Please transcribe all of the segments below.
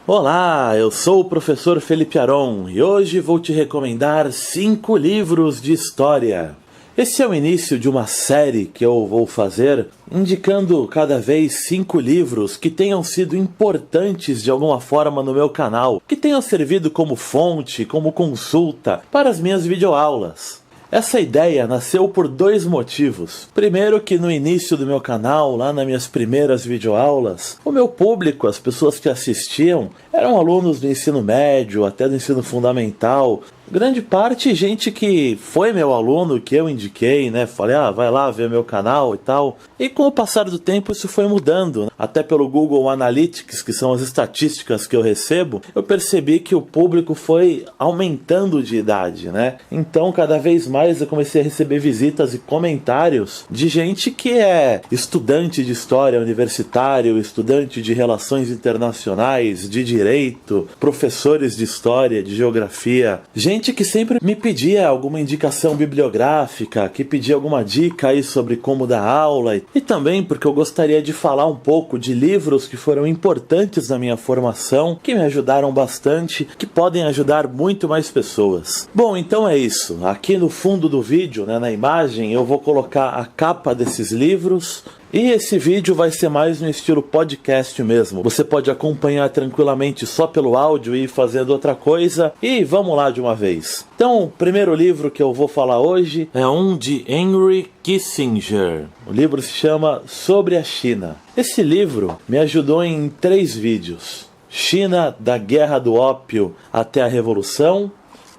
Olá, eu sou o professor Felipe Aron e hoje vou te recomendar 5 livros de história. Esse é o início de uma série que eu vou fazer, indicando cada vez 5 livros que tenham sido importantes de alguma forma no meu canal, que tenham servido como fonte, como consulta para as minhas videoaulas. Essa ideia nasceu por 2 motivos. Primeiro, que no início do meu canal, lá nas minhas primeiras videoaulas, o meu público, as pessoas que assistiam, eram alunos do ensino médio, até do ensino fundamental. Grande parte gente que foi meu aluno, que eu indiquei, né? Falei, vai lá ver meu canal e tal. E com o passar do tempo isso foi mudando, né? Até pelo Google Analytics, que são as estatísticas que eu recebo, eu percebi que o público foi aumentando de idade, né? Então cada vez mais eu comecei a receber visitas e comentários de gente que é estudante de história universitário, estudante de relações internacionais, de direito, professores de história, de geografia, gente que sempre me pedia alguma indicação bibliográfica, que pedia alguma dica aí sobre como dar aula, e também porque eu gostaria de falar um pouco de livros que foram importantes na minha formação, que me ajudaram bastante, que podem ajudar muito mais pessoas. Bom, então é isso. Aqui no fundo do vídeo, né, na imagem, eu vou colocar a capa desses livros. E esse vídeo vai ser mais no estilo podcast mesmo. Você pode acompanhar tranquilamente só pelo áudio e ir fazendo outra coisa. E vamos lá de uma vez. Então, o primeiro livro que eu vou falar hoje é um de Henry Kissinger. O livro se chama Sobre a China. Esse livro me ajudou em 3 vídeos. China, da Guerra do Ópio até a Revolução,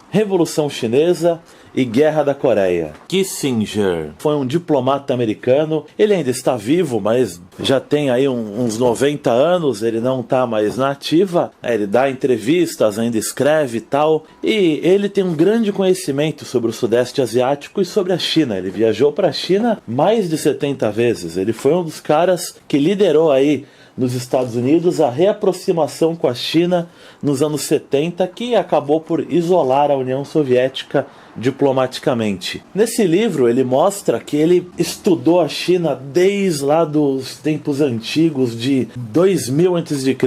Revolução Chinesa e Guerra da Coreia. Kissinger foi um diplomata americano. Ele ainda está vivo, mas já tem aí uns 90 anos. Ele não está mais na ativa. Ele dá entrevistas, ainda escreve e tal. E ele tem um grande conhecimento sobre o Sudeste Asiático e sobre a China. Ele viajou para a China mais de 70 vezes. Ele foi um dos caras que liderou aí nos Estados Unidos a reaproximação com a China nos anos 70, que acabou por isolar a União Soviética diplomaticamente. Nesse livro ele mostra que ele estudou a China desde lá dos tempos antigos, de 2000 a.C.,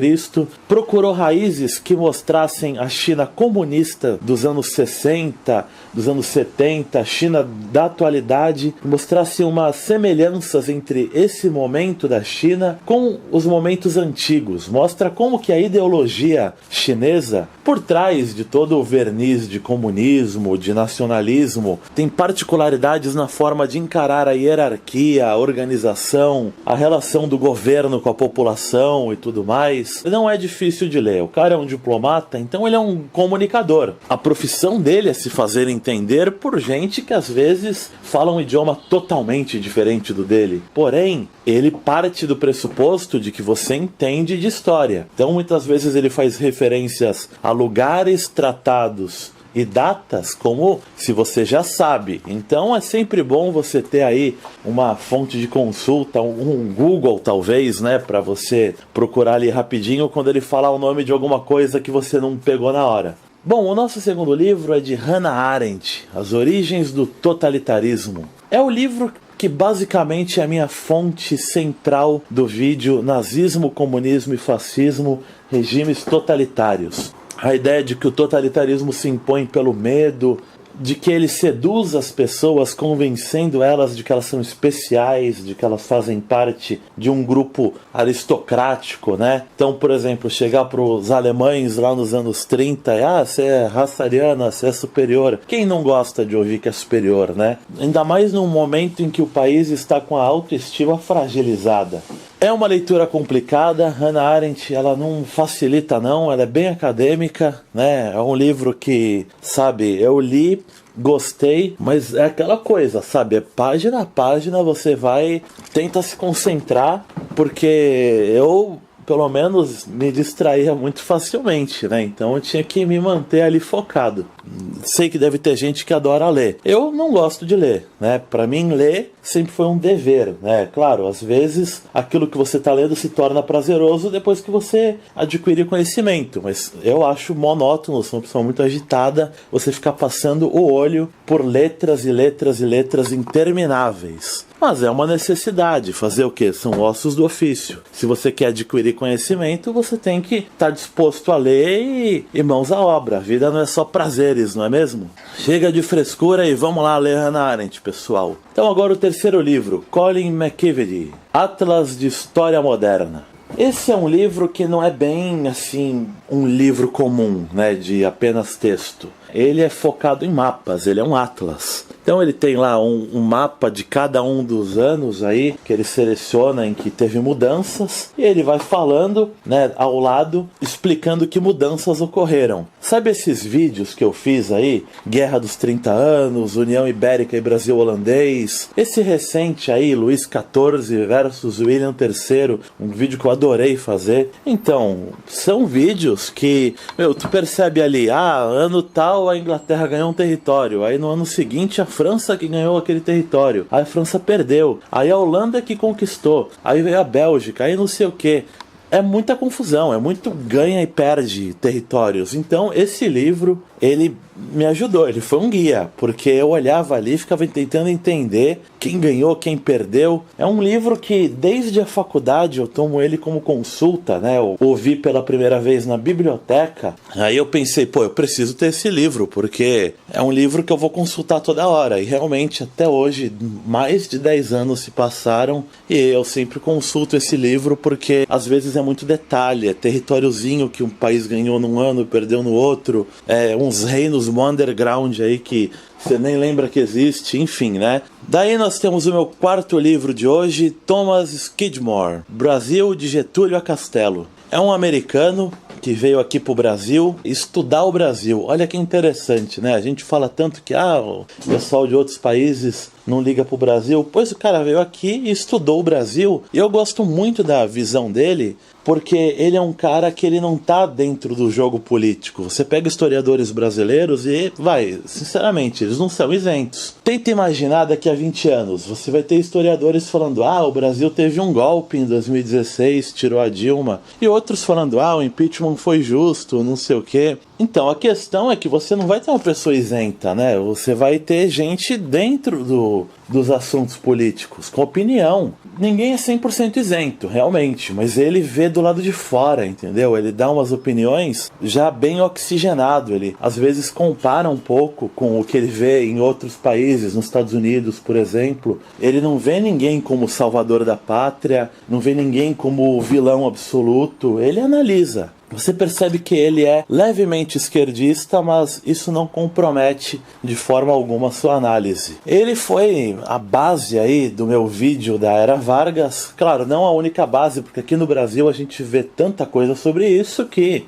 procurou raízes que mostrassem a China comunista dos anos 60, dos anos 70, a China da atualidade, mostrasse umas semelhanças entre esse momento da China com os momentos antigos. Mostra como que a ideologia chinesa, por trás de todo o verniz de comunismo, de nacionalismo, tem particularidades na forma de encarar a hierarquia, a organização, a relação do governo com a população e tudo mais. Não é difícil de ler. O cara é um diplomata, então ele é um comunicador. A profissão dele é se fazer entender por gente que às vezes fala um idioma totalmente diferente do dele. Porém, ele parte do pressuposto de que você entende de história. Então muitas vezes ele faz referências a lugares, tratados e datas como se você já sabe. Então é sempre bom você ter aí uma fonte de consulta, um Google talvez, né, para você procurar ali rapidinho quando ele falar o nome de alguma coisa que você não pegou na hora. Bom, o nosso segundo livro é de Hannah Arendt, As Origens do Totalitarismo. É o livro que basicamente é a minha fonte central do vídeo Nazismo, Comunismo e Fascismo, Regimes Totalitários. A ideia de que o totalitarismo se impõe pelo medo, de que ele seduz as pessoas, convencendo elas de que elas são especiais, de que elas fazem parte de um grupo aristocrático, né? Então, por exemplo, chegar para os alemães lá nos anos 30, você é raça ariana, você é superior. Quem não gosta de ouvir que é superior, né? Ainda mais num momento em que o país está com a autoestima fragilizada. É uma leitura complicada. Hannah Arendt, ela não facilita não, ela é bem acadêmica, né? É um livro que, sabe, eu li, gostei, mas é aquela coisa, sabe, página a página você vai, tenta se concentrar, porque eu, pelo menos, me distraía muito facilmente, né? Então eu tinha que me manter ali focado. Sei que deve ter gente que adora ler. Eu não gosto de ler, né? Para mim, ler sempre foi um dever, né? Claro, às vezes aquilo que você está lendo se torna prazeroso depois que você adquirir conhecimento, mas eu acho monótono, sou uma pessoa muito agitada, você ficar passando o olho por letras e letras e letras intermináveis. mas é uma necessidade. Fazer o quê? São ossos do ofício. Se você quer adquirir conhecimento, você tem que estar disposto a ler e mãos à obra. A vida não é só prazeres, não é mesmo? Chega de frescura e vamos lá ler Hannah Arendt, pessoal. Então agora o terceiro livro, Colin McKevitt, Atlas de História Moderna. Esse é um livro que não é bem, assim, um livro comum, né, de apenas texto. Ele é focado em mapas, ele é um atlas. Então ele tem lá um mapa de cada um dos anos aí, que ele seleciona em que teve mudanças, e ele vai falando, né, ao lado, explicando que mudanças ocorreram. Sabe esses vídeos que eu fiz aí? Guerra dos 30 anos, União Ibérica e Brasil Holandês. Esse recente aí, Luís XIV versus William III, um vídeo que eu adorei fazer. Então, são vídeos que, tu percebe ali, ano tal a Inglaterra ganhou um território, aí no ano seguinte a França que ganhou aquele território, aí a França perdeu, aí a Holanda que conquistou, aí veio a Bélgica, aí não sei o que. É muita confusão, é muito ganha e perde territórios. Então esse livro, ele me ajudou, ele foi um guia, porque eu olhava ali e ficava tentando entender quem ganhou, quem perdeu. É um livro que desde a faculdade eu tomo ele como consulta, né? Eu ouvi pela primeira vez na biblioteca, aí eu pensei, eu preciso ter esse livro, porque é um livro que eu vou consultar toda hora, e realmente até hoje, mais de 10 anos se passaram, e eu sempre consulto esse livro, porque às vezes é muito detalhe, é territóriozinho que um país ganhou num ano e perdeu no outro, uns reinos underground aí que você nem lembra que existe, enfim, né? Daí nós temos o meu quarto livro de hoje, Thomas Skidmore, Brasil de Getúlio a Castelo. É um americano que veio aqui pro Brasil estudar o Brasil. Olha que interessante, né? A gente fala tanto que o pessoal de outros países não liga pro Brasil. Pois o cara veio aqui e estudou o Brasil. E eu gosto muito da visão dele, porque ele é um cara que ele não tá dentro do jogo político. Você pega historiadores brasileiros e, sinceramente, eles não são isentos. Tenta imaginar daqui a 20 anos, você vai ter historiadores falando, o Brasil teve um golpe em 2016, tirou a Dilma, e outros falando, o impeachment foi justo, não sei o quê. Então, a questão é que você não vai ter uma pessoa isenta, né? Você vai ter gente dentro dos assuntos políticos, com opinião. Ninguém é 100% isento, realmente, mas ele vê do lado de fora, entendeu? Ele dá umas opiniões já bem oxigenado, ele às vezes compara um pouco com o que ele vê em outros países, nos Estados Unidos, por exemplo. Ele não vê ninguém como salvador da pátria, não vê ninguém como vilão absoluto, ele analisa. Você percebe que ele é levemente esquerdista, mas isso não compromete de forma alguma a sua análise. Ele foi a base aí do meu vídeo da Era Vargas. Claro, não a única base, porque aqui no Brasil a gente vê tanta coisa sobre isso que,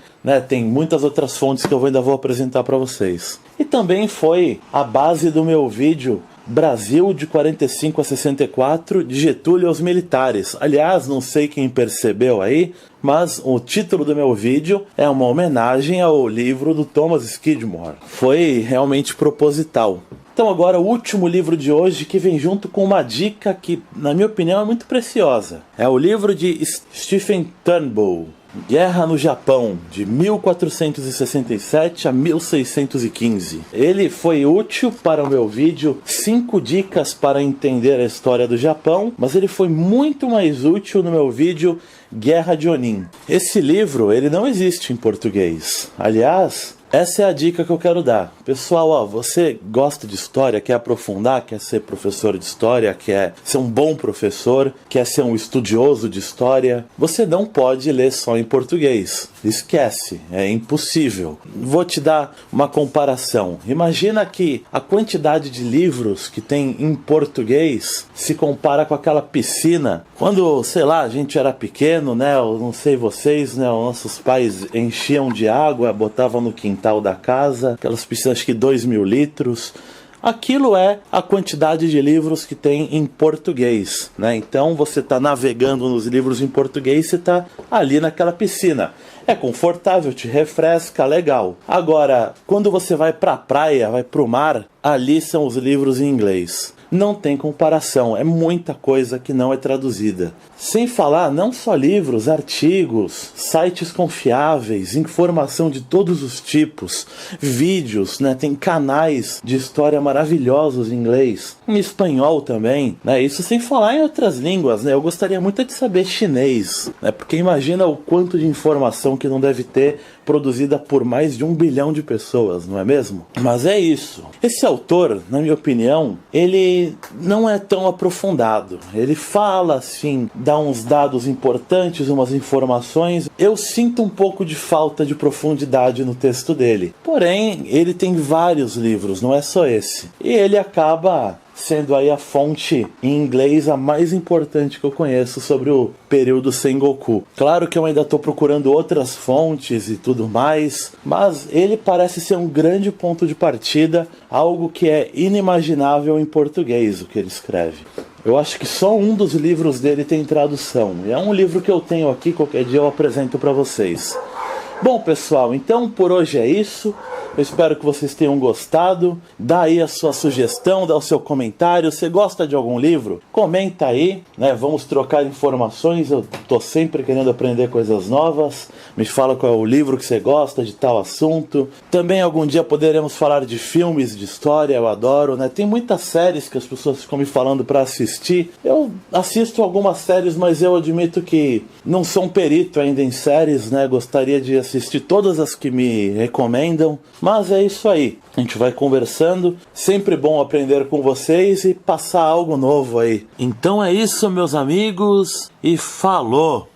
tem muitas outras fontes que eu ainda vou apresentar para vocês. E também foi a base do meu vídeo Brasil de 45 a 64, de Getúlio aos militares. Aliás, não sei quem percebeu aí, mas o título do meu vídeo é uma homenagem ao livro do Thomas Skidmore. Foi realmente proposital. Então agora o último livro de hoje, que vem junto com uma dica que, na minha opinião, é muito preciosa. É o livro de Stephen Turnbull, Guerra no Japão, de 1467 a 1615. Ele foi útil para o meu vídeo 5 dicas para entender a história do Japão, mas ele foi muito mais útil no meu vídeo Guerra de Onin. Esse livro, ele não existe em português. Aliás, essa é a dica que eu quero dar. Pessoal, você gosta de história, quer aprofundar, quer ser professor de história, quer ser um bom professor, quer ser um estudioso de história, você não pode ler só em português. Esquece, é impossível. Vou te dar uma comparação. Imagina que a quantidade de livros que tem em português se compara com aquela piscina. Quando, a gente era pequeno, eu não sei vocês, os nossos pais enchiam de água, botavam no quintal da casa, aquelas piscinas acho que 2.000 litros. Aquilo é a quantidade de livros que tem em português, Então você está navegando nos livros em português, você está ali naquela piscina. É confortável, te refresca, legal. Agora, quando você vai para a praia, vai para o mar, ali são os livros em inglês. não tem comparação, é muita coisa que não é traduzida. Sem falar não só livros, artigos, sites confiáveis, informação de todos os tipos, vídeos, né? Tem canais de história maravilhosos em inglês, em espanhol também, né? Isso sem falar em outras línguas, né? Eu gostaria muito de saber chinês, né? Porque imagina o quanto de informação que não deve ter produzida por mais de 1 bilhão de pessoas, não é mesmo? Mas é isso. Esse autor, na minha opinião, ele não é tão aprofundado. Ele fala assim, dá uns dados importantes, umas informações. Eu sinto um pouco de falta de profundidade no texto dele. Porém, ele tem vários livros, não é só esse. E ele acaba sendo aí a fonte em inglês a mais importante que eu conheço sobre o período Sengoku. Claro que eu ainda estou procurando outras fontes e tudo mais, mas ele parece ser um grande ponto de partida, algo que é inimaginável em português, o que ele escreve. Eu acho que só um dos livros dele tem tradução, e é um livro que eu tenho aqui, qualquer dia eu apresento para vocês. Bom, pessoal, então por hoje é isso. Eu espero que vocês tenham gostado. Dá aí a sua sugestão, dá o seu comentário. Você gosta de algum livro? Comenta aí, né? Vamos trocar informações. Eu tô sempre querendo aprender coisas novas. Me fala qual é o livro que você gosta de tal assunto. Também algum dia poderemos falar de filmes de história, eu adoro, né? Tem muitas séries que as pessoas ficam me falando para assistir. Eu assisto algumas séries, mas eu admito que não sou um perito ainda em séries, né? Gostaria de assistir todas as que me recomendam. Mas é isso aí, a gente vai conversando, sempre bom aprender com vocês e passar algo novo aí. Então é isso, meus amigos, e falou!